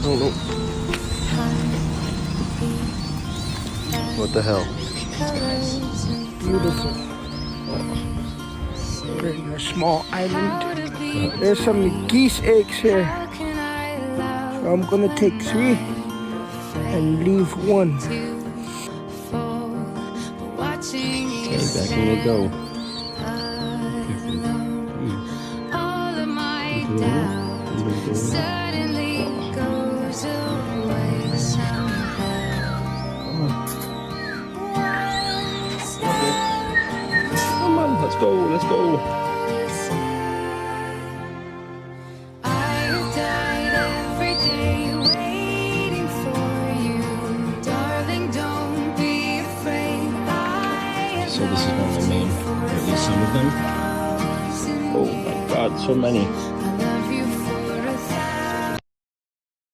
Oh no. What the hell? Beautiful. We're in a small island. There's some geese eggs here. So I'm gonna take 3 and leave 1. Okay, back in we go. Come on, let's go, let's go. So this is one of the main, or at least some of them. Oh my god, so many.